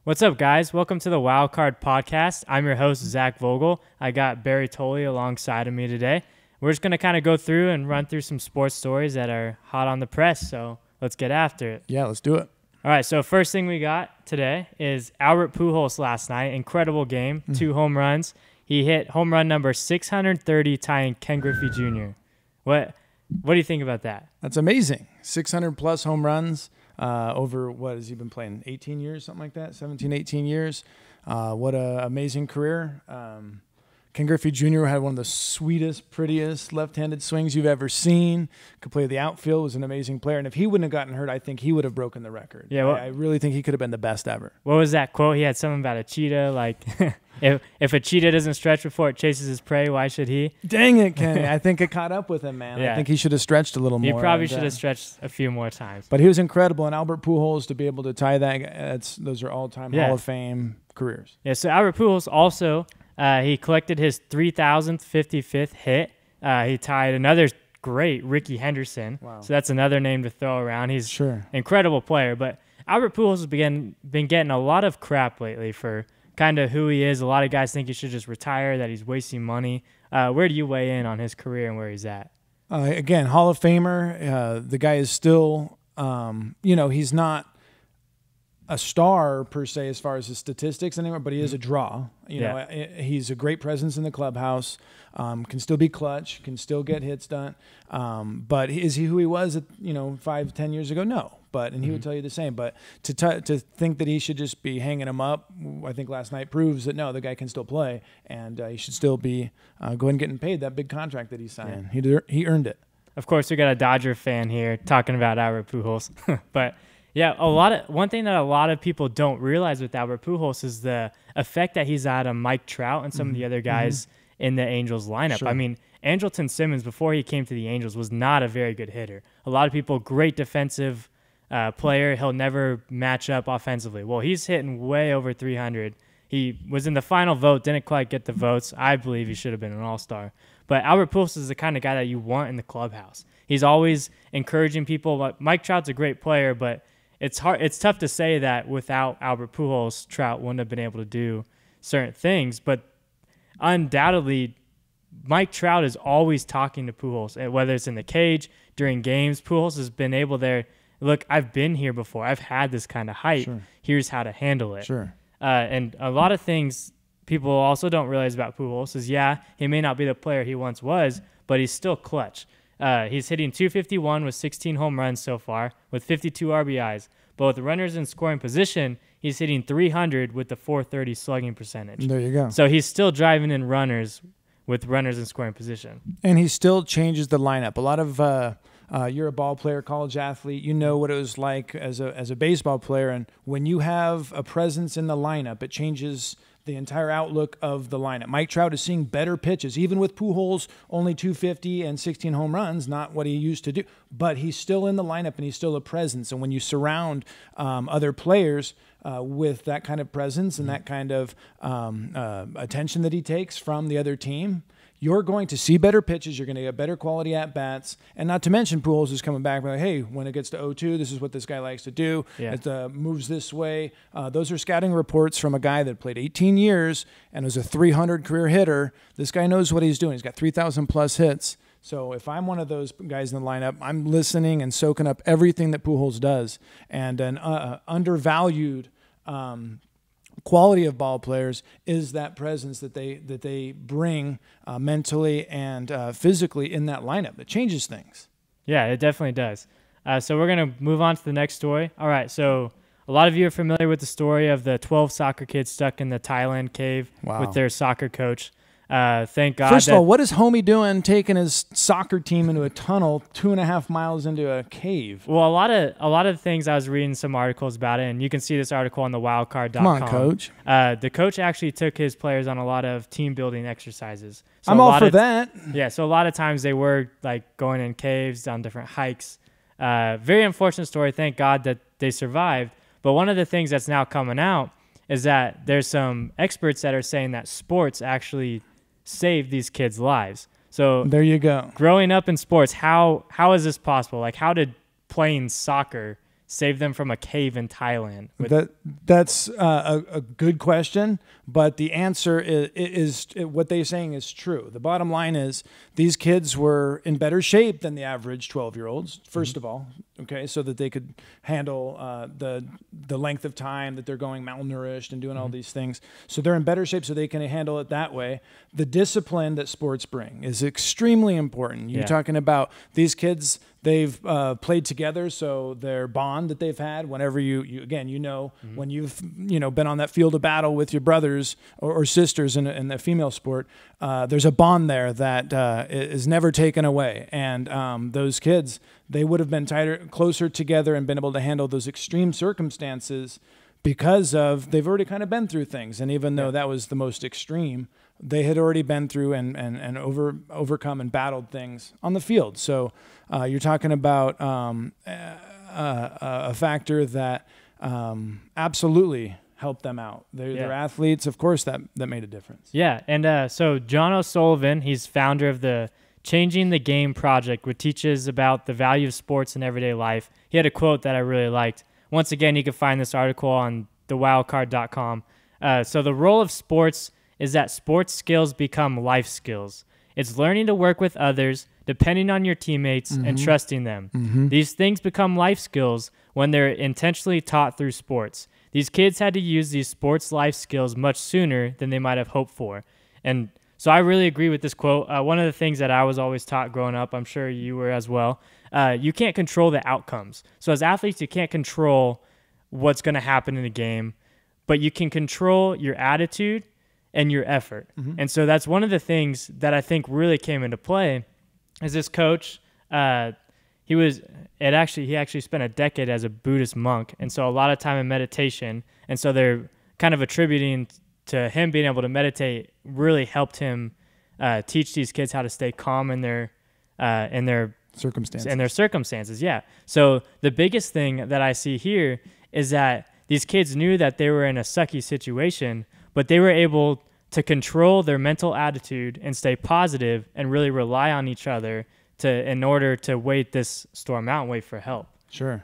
What's up, guys? Welcome to the Wildcard podcast. I'm your host, Zach Vogel. I got Barry Tolley alongside of me today. We're just going to kind of go through and run through some sports stories that are hot on the press, so let's get after it. Yeah, let's do it. All right, so first thing we got today is Albert Pujols last night. Incredible game, 2 home runs. He hit home run number 630, tying Ken Griffey Jr. What do you think about that? That's amazing. 600-plus home runs over, what has he been playing, 18 years, something like that, 17, 18 years. What an amazing career. Ken Griffey Jr. had one of the sweetest, prettiest left-handed swings you've ever seen. Could play the outfield, was an amazing player. And if he wouldn't have gotten hurt, I think he would have broken the record. Yeah, I really think he could have been the best ever. What was that quote? He had something about a cheetah, like if a cheetah doesn't stretch before it chases his prey, why should he? Dang it, Kenny. I think it caught up with him, man. Yeah. I think he should have stretched a little more. He probably should have stretched a few more times. But he was incredible. And Albert Pujols, to be able to tie that, those are all-time Hall of Fame careers. Yeah, so Albert Pujols also, he collected his 3,055th hit. He tied another great Ricky Henderson. Wow. So that's another name to throw around. He's an incredible player. But Albert Pujols has been getting a lot of crap lately for kind of who he is. A lot of guys think he should just retire, that he's wasting money. Where do you weigh in on his career and where he's at? Again, Hall of Famer. The guy is still, he's not a star per se as far as his statistics anymore, but he is a draw. He's a great presence in the clubhouse, can still be clutch, can still get hits done. But is he who he was 5-10 years ago? No. And he would tell you the same. But to think that he should just be hanging him up, I think last night proves that no, the guy can still play, and he should still be going and getting paid that big contract that he signed. Yeah. He earned it. Of course, we got a Dodger fan here talking about Albert Pujols, but yeah, one thing that a lot of people don't realize with Albert Pujols is the effect that he's had on Mike Trout and some of the other guys in the Angels lineup. Sure. I mean, Andrelton Simmons, before he came to the Angels, was not a very good hitter. A lot of people, great defensive player, he'll never match up offensively. Well, he's hitting way over 300. He was in the final vote, didn't quite get the votes. I believe he should have been an all-star. But Albert Pujols is the kind of guy that you want in the clubhouse. He's always encouraging people. Mike Trout's a great player, but it's tough to say that without Albert Pujols, Trout wouldn't have been able to do certain things. But undoubtedly, Mike Trout is always talking to Pujols, whether it's in the cage, during games. Pujols has been able there. Look, I've been here before. I've had this kind of height. Sure. Here's how to handle it. Sure. And a lot of things people also don't realize about Pujols is, he may not be the player he once was, but he's still clutch. He's hitting 251 with 16 home runs so far with 52 RBIs. But with runners in scoring position, he's hitting 300 with the 430 slugging percentage. There you go. So he's still driving in runners with runners in scoring position. And he still changes the lineup. A lot of you're a ball player, college athlete. You know what it was like as a baseball player. And when you have a presence in the lineup, it changes the entire outlook of the lineup. Mike Trout is seeing better pitches, even with Pujols only 250 and 16 home runs, not what he used to do. But he's still in the lineup and he's still a presence. And when you surround other players with that kind of presence and that kind of attention that he takes from the other team, you're going to see better pitches. You're going to get better quality at-bats. And not to mention Pujols is coming back like, hey, when it gets to 0-2, this is what this guy likes to do. Yeah. It moves this way. Those are scouting reports from a guy that played 18 years and was a 300 career hitter. This guy knows what he's doing. He's got 3,000-plus hits. So if I'm one of those guys in the lineup, I'm listening and soaking up everything that Pujols does. And an undervalued quality of ball players is that presence that they bring mentally and physically in that lineup. It changes things. Yeah, it definitely does. So we're going to move on to the next story. All right, so a lot of you are familiar with the story of the 12 soccer kids stuck in the Thailand cave with their soccer coach. Thank God. First of all, what is homie doing taking his soccer team into a tunnel 2.5 miles into a cave? Well, a lot of things, I was reading some articles about it, and you can see this article on the wildcard.com. Come on, coach. The coach actually took his players on a lot of team building exercises. So I'm all for that. Yeah, so a lot of times they were like going in caves, down different hikes. Very unfortunate story. Thank God that they survived. But one of the things that's now coming out is that there's some experts that are saying that sports actually save these kids' lives. So there you go. Growing up in sports, how is this possible? Like, how did playing soccer save them from a cave in Thailand? That's a good question, but the answer is what they're saying is true. The bottom line is these kids were in better shape than the average 12-year-olds, first of all, okay, so that they could handle the length of time that they're going malnourished and doing all these things. So they're in better shape so they can handle it that way. The discipline that sports bring is extremely important. You're talking about these kids, they've played together, so their bond that they've had whenever you again, when you've been on that field of battle with your brothers or sisters in the female sport, there's a bond there that is never taken away. And those kids, they would have been closer together and been able to handle those extreme circumstances because they've already kind of been through things. And even though that was the most extreme, they had already been through and overcome and battled things on the field. So you're talking about a factor that absolutely helped them out. They're athletes, of course, that made a difference. Yeah, and so John O'Sullivan, he's founder of the Changing the Game Project, which teaches about the value of sports in everyday life. He had a quote that I really liked. Once again, you can find this article on thewildcard.com. So the role of sports is that sports skills become life skills. It's learning to work with others, depending on your teammates, and trusting them. These things become life skills when they're intentionally taught through sports. These kids had to use these sports life skills much sooner than they might have hoped for. And so I really agree with this quote. One of the things that I was always taught growing up, I'm sure you were as well, you can't control the outcomes. So as athletes, you can't control what's going to happen in a game, but you can control your attitude and your effort. And so that's one of the things that I think really came into play is this coach, he actually spent a decade as a Buddhist monk, and so a lot of time in meditation, and so they're kind of attributing to him being able to meditate really helped him teach these kids how to stay calm in their circumstances. Yeah. So the biggest thing that I see here is that these kids knew that they were in a sucky situation, but they were able to control their mental attitude and stay positive and really rely on each other in order to wait this storm out and wait for help. Sure.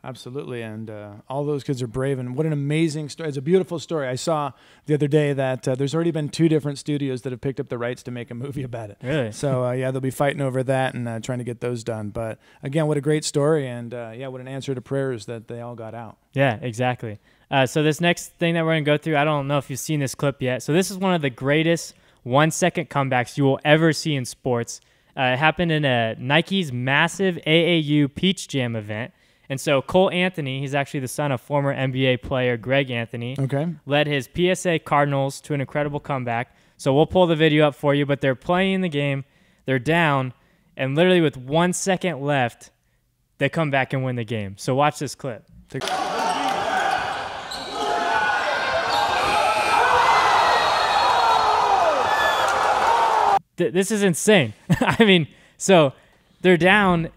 Absolutely. And all those kids are brave. And what an amazing story. It's a beautiful story. I saw the other day that there's already been 2 different studios that have picked up the rights to make a movie about it. Really? So, they'll be fighting over that and trying to get those done. But, again, what a great story. And, what an answer to prayers that they all got out. Yeah, exactly. So this next thing that we're going to go through, I don't know if you've seen this clip yet. So this is one of the greatest 1-second comebacks you will ever see in sports. It happened in Nike's massive AAU Peach Jam event. And so Cole Anthony, he's actually the son of former NBA player Greg Anthony, led his PSA Cardinals to an incredible comeback. So we'll pull the video up for you, but they're playing the game, they're down, and literally with 1 second left, they come back and win the game. So watch this clip. This is insane. I mean, so they're down,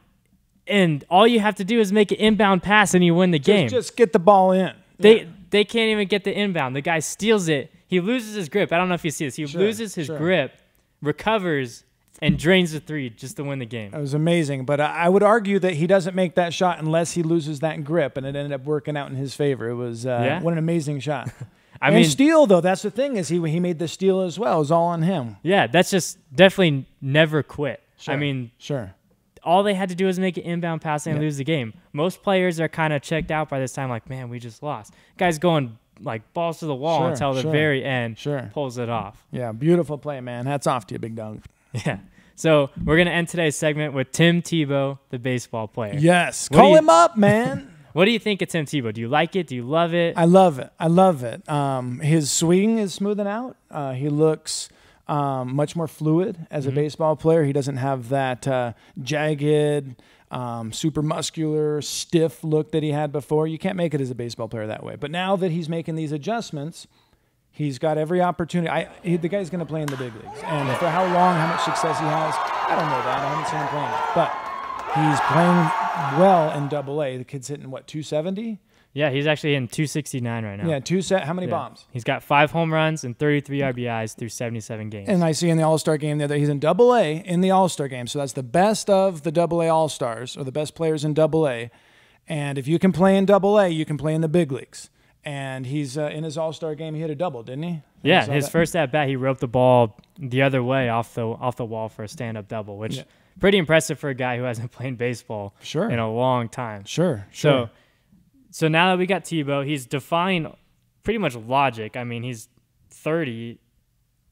and all you have to do is make an inbound pass, and you win the game. Just get the ball in. They can't even get the inbound. The guy steals it. He loses his grip. I don't know if you see this. He loses his grip, recovers, and drains the 3 just to win the game. That was amazing. But I would argue that he doesn't make that shot unless he loses that grip, and it ended up working out in his favor. It was what an amazing shot. I mean, steal, though, that's the thing, is he made the steal as well. It was all on him. Yeah, that's just definitely never quit. Sure. I mean, sure. All they had to do was make an inbound pass and lose the game. Most players are kind of checked out by this time, like, man, we just lost. Guy's going like balls to the wall until the very end, pulls it off. Yeah, beautiful play, man. Hats off to you, big dog. Yeah. So we're going to end today's segment with Tim Tebow, the baseball player. Yes. Call him up, man. What do you think of Tim Tebow? Do you like it? Do you love it? I love it. His swing is smoothing out. He looks much more fluid as a baseball player. He doesn't have that jagged, super muscular, stiff look that he had before. You can't make it as a baseball player that way. But now that he's making these adjustments, he's got every opportunity. The guy's going to play in the big leagues. And for how long, how much success he has, I don't know that. I haven't seen him playing it. But he's playing well in Double-A. The kid's hitting, what, 270? Yeah, he's actually in 269 right now. Yeah, how many bombs? He's got 5 home runs and 33 RBIs through 77 games. And I see in the All-Star game there that he's in Double-A in the All-Star game. So that's the best of the Double-A All-Stars, or the best players in Double-A. And if you can play in Double-A, you can play in the big leagues. And he's in his All-Star game, he hit a double, didn't he? Yeah, his first at bat, he roped the ball the other way off the wall for a stand-up double, which pretty impressive for a guy who hasn't played baseball in a long time. Sure. So now that we got Tebow, he's defying pretty much logic. I mean, he's 30,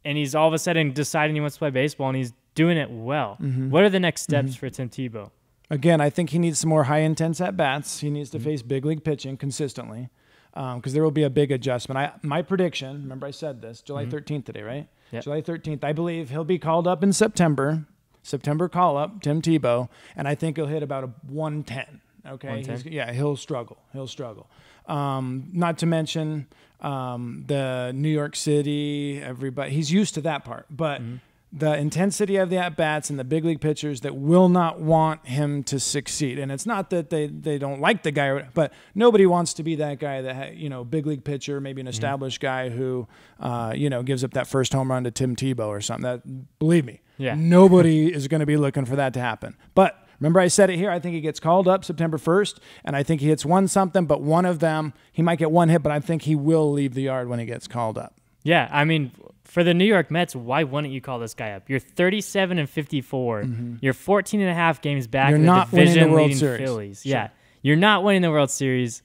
and he's all of a sudden deciding he wants to play baseball, and he's doing it well. What are the next steps for Tim Tebow? Again, I think he needs some more high-intense at-bats. He needs to face big league pitching consistently. Because there will be a big adjustment. My prediction, remember I said this, July 13th today, right? Yep. July 13th. I believe he'll be called up in September. September call-up, Tim Tebow, and I think he'll hit about a 110. Okay? 110? He'll struggle. Not to mention the New York City, everybody. He's used to that part. But the intensity of the at-bats and the big league pitchers that will not want him to succeed. And it's not that they don't like the guy, but nobody wants to be that guy that, big league pitcher, maybe an established guy who, gives up that first home run to Tim Tebow or something. That, believe me, nobody is going to be looking for that to happen. But remember I said it here, I think he gets called up September 1st, and I think he hits one something, but one of them, he might get one hit, but I think he will leave the yard when he gets called up. Yeah, I mean, for the New York Mets, why wouldn't you call this guy up? You're 37 and 54. You're 14 and a half games back in the division-leading Phillies. Sure. Yeah, you're not winning the World Series.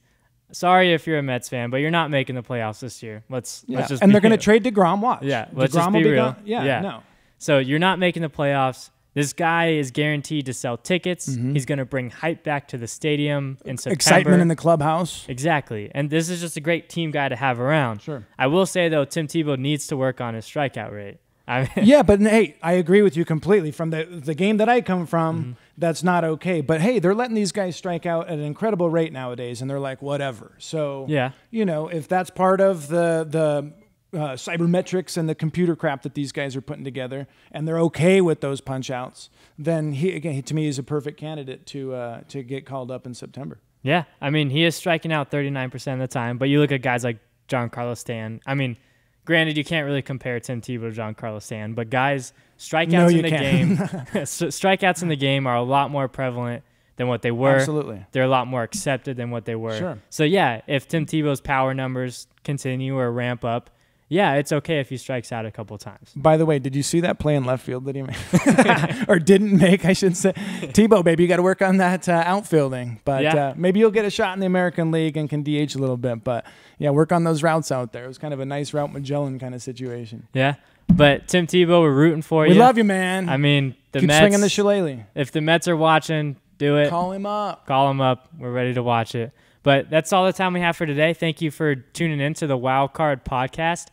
Sorry if you're a Mets fan, but you're not making the playoffs this year. Let's just and they're going to trade DeGrom. Watch. Yeah, let's just be real. No. So you're not making the playoffs. This guy is guaranteed to sell tickets. He's going to bring hype back to the stadium in September. Excitement in the clubhouse. Exactly. And this is just a great team guy to have around. Sure. I will say, though, Tim Tebow needs to work on his strikeout rate. Yeah, but hey, I agree with you completely. From the game that I come from, that's not okay. But hey, they're letting these guys strike out at an incredible rate nowadays, and they're like, whatever. So, if that's part of the cybermetrics and the computer crap that these guys are putting together, and they're okay with those punch outs, then he to me is a perfect candidate to get called up in September. Yeah, I mean, he is striking out 39% of the time, but you look at guys like Giancarlo Stanton. I mean, granted, you can't really compare Tim Tebow to Giancarlo Stanton, but guys, strikeouts in the game, strikeouts in the game are a lot more prevalent than what they were. Absolutely. They're a lot more accepted than what they were. Sure. So yeah, if Tim Tebow's power numbers continue or ramp up, yeah, it's okay if he strikes out a couple times. By the way, did you see that play in left field that he made? Or didn't make, I should say. Tebow, baby, you got to work on that outfielding. But maybe you'll get a shot in the American League and can DH a little bit. But, yeah, work on those routes out there. It was kind of a nice route Magellan kind of situation. Yeah, but Tim Tebow, we're rooting for you. We love you, man. I mean, the Keep Mets. swinging the shillelagh. If the Mets are watching, do it. Call him up. Call him up. We're ready to watch it. But that's all the time we have for today. Thank you for tuning in to the Wildcard podcast.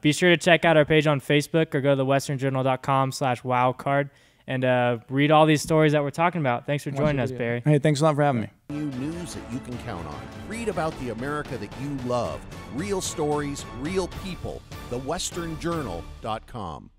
Be sure to check out our page on Facebook or go to thewesternjournal.com/wildcard and read all these stories that we're talking about. Thanks for joining us, Barry. Hey, thanks a lot for having me. News that you can count on. Read about the America that you love. Real stories, real people. thewesternjournal.com.